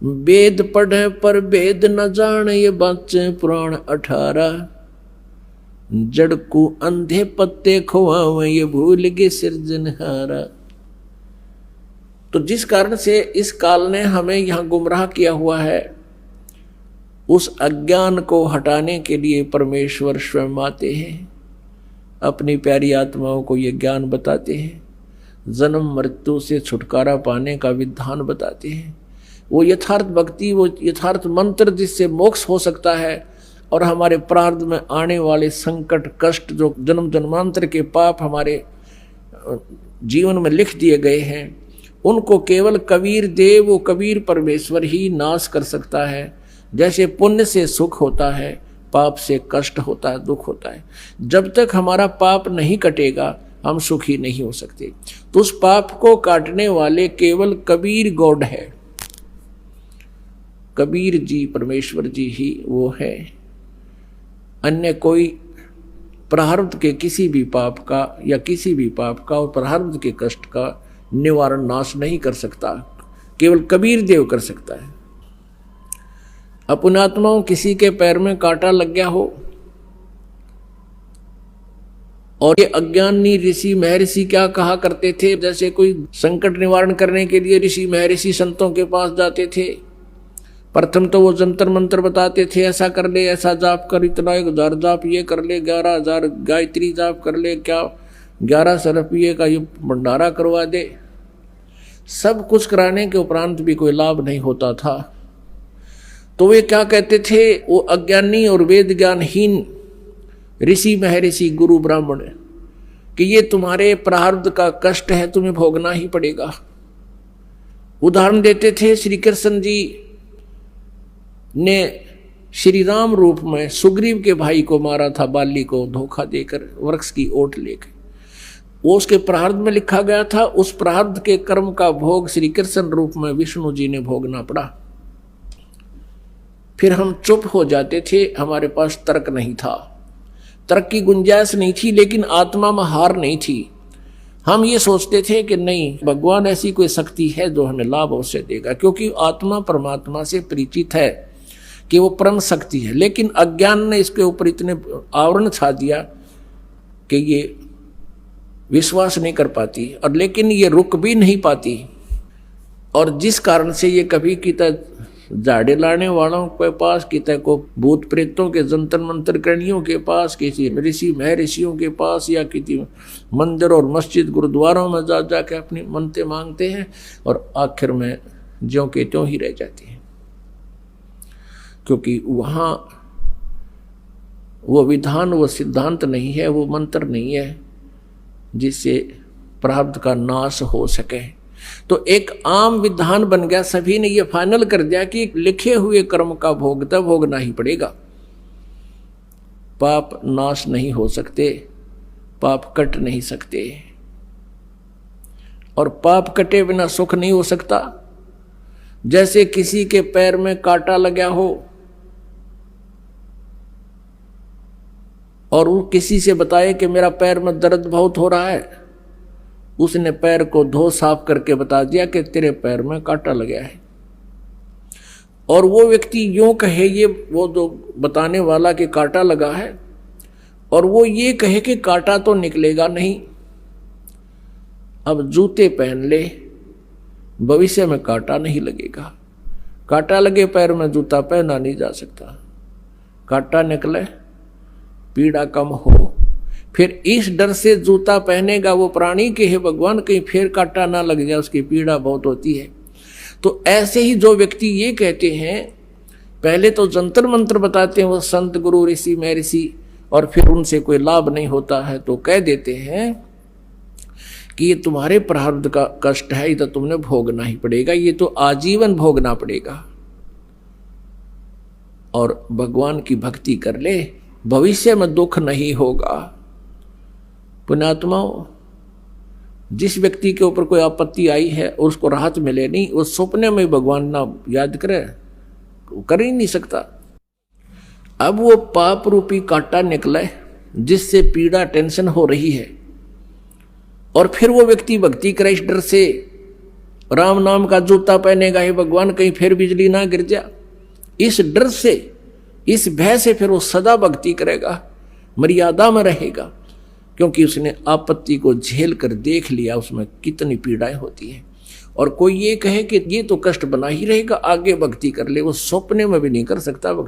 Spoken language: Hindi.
वेद पढ़े पर वेद न जाने, ये बच्चे पुराण 18। जड़ को अंधे पत्ते खुआवे, ये भूल गए सिरजनहारा। तो जिस कारण से इस काल ने हमें यहां गुमराह किया हुआ है, उस अज्ञान को हटाने के लिए परमेश्वर स्वयं आते हैं, अपनी प्यारी आत्माओं को ये ज्ञान बताते हैं, जन्म मृत्यु से छुटकारा पाने का विधान बताते हैं। वो यथार्थ भक्ति, वो यथार्थ मंत्र जिससे मोक्ष हो सकता है और हमारे प्रारब्ध में आने वाले संकट कष्ट, जो जन्म जन्मांतर के पाप हमारे जीवन में लिख दिए गए हैं, उनको केवल कबीर देव, वो कबीर परमेश्वर ही नाश कर सकता है। जैसे पुण्य से सुख होता है, पाप से कष्ट होता है, दुख होता है। जब तक हमारा पाप नहीं कटेगा हम सुखी नहीं हो सकते। तो उस पाप को काटने वाले केवल कबीर गॉड है, कबीर जी परमेश्वर जी ही वो है। अन्य कोई प्रारब्ध के किसी भी पाप का या किसी भी पाप का और प्रारब्ध के कष्ट का निवारण नाश नहीं कर सकता, केवल कबीर देव कर सकता है। अपनात्माओं, किसी के पैर में कांटा लग गया हो और ये अज्ञानी ऋषि महर्षि क्या कहा करते थे, जैसे कोई संकट निवारण करने के लिए ऋषि महर्षि संतों के पास जाते थे, प्रथम तो वो जंतर मंत्र बताते थे, ऐसा कर ले, ऐसा जाप कर, इतना 1000 जाप ये कर ले, 11,000 गायत्री जाप कर ले, क्या 11 सरपिए का ये भंडारा करवा दे। सब कुछ कराने के उपरांत भी कोई लाभ नहीं होता था। तो वे क्या कहते थे, वो अज्ञानी और वेद ज्ञानहीन ऋषि महर्षि गुरु ब्राह्मण, कि ये तुम्हारे प्रारब्ध का कष्ट है, तुम्हें भोगना ही पड़ेगा। उदाहरण देते थे, श्री कृष्ण जी ने श्री राम रूप में सुग्रीव के भाई को मारा था, बाली को धोखा देकर वृक्ष की ओट लेकर। वो उसके प्रारब्ध में लिखा गया था। उस प्रारब्ध के कर्म का भोग श्री कृष्ण रूप में विष्णु जी ने भोगना पड़ा। फिर हम चुप हो जाते थे, हमारे पास तर्क नहीं था, तर्क की गुंजाइश नहीं थी, लेकिन आत्मा में हार नहीं थी। हम ये सोचते थे कि नहीं, भगवान ऐसी कोई शक्ति है जो हमें लाभ अवश्य देगा, क्योंकि आत्मा परमात्मा से परिचित है कि वो परम शक्ति है। लेकिन अज्ञान ने इसके ऊपर इतने आवरण छा दिया कि ये विश्वास नहीं कर पाती, और लेकिन ये रुक भी नहीं पाती। और जिस कारण से ये कभी किता झाड़े लाने वालों के पास, किता को भूत प्रेतों के जंतर मंत्र करणियों के पास, किसी ऋषि महर्षियों के पास, या किसी मंदिर और मस्जिद गुरुद्वारों में जा जाके अपनी मन्नतें मांगते हैं, और आखिर में ज्यों के त्यों ही रह जाती हैं, क्योंकि वहाँ वो विधान, वो सिद्धांत नहीं है, वो मंत्र नहीं है जिससे प्रारब्ध का नाश हो सके। तो एक आम विधान बन गया, सभी ने ये फाइनल कर दिया कि लिखे हुए कर्म का भोगना ही पड़ेगा। पाप नाश नहीं हो सकते, पाप कट नहीं सकते, और पाप कटे बिना सुख नहीं हो सकता। जैसे किसी के पैर में कांटा लगा हो और वो किसी से बताए कि मेरा पैर में दर्द बहुत हो रहा है, उसने पैर को धो साफ करके बता दिया कि तेरे पैर में कांटा लगा है, और वो व्यक्ति यूं कहे, ये वो जो बताने वाला कि कांटा लगा है, और वो ये कहे कि कांटा तो निकलेगा नहीं, अब जूते पहन ले, भविष्य में कांटा नहीं लगेगा। कांटा लगे पैर में जूता पहना नहीं जा सकता, कांटा निकले पीड़ा कम हो। फिर इस डर से जूता पहनेगा वो प्राणी के हे भगवान, कहीं फिर कांटा ना लग जाए, उसकी पीड़ा बहुत होती है। तो ऐसे ही जो व्यक्ति ये कहते हैं, पहले तो जंतर मंत्र बताते हैं वो संत गुरु ऋषि महर्षि, और फिर उनसे कोई लाभ नहीं होता है तो कह देते हैं कि ये तुम्हारे प्रारब्ध का कष्ट है, ये तो तुमने भोगना ही पड़ेगा, ये तो आजीवन भोगना पड़ेगा, और भगवान की भक्ति कर ले, भविष्य में दुख नहीं होगा। पुण्यात्माओं, जिस व्यक्ति के ऊपर कोई आपत्ति आई है और उसको राहत मिले नहीं, वो सपने में भगवान ना याद करे, कर ही नहीं सकता। अब वो पाप रूपी कांटा निकले जिससे पीड़ा टेंशन हो रही है, और फिर वो व्यक्ति भक्ति करे इस डर से, राम नाम का जूता पहनेगा हे भगवान, कहीं फिर बिजली ना गिर जा। इस डर से, इस भय से फिर वो सदा भक्ति करेगा, मर्यादा में रहेगा, क्योंकि उसने आपत्ति को झेल कर देख लिया उसमें कितनी पीड़ाएं होती हैं। और कोई ये कहे कि ये तो कष्ट बना ही रहेगा, आगे भक्ति कर ले, वो सपने में भी नहीं कर सकता भक्ति।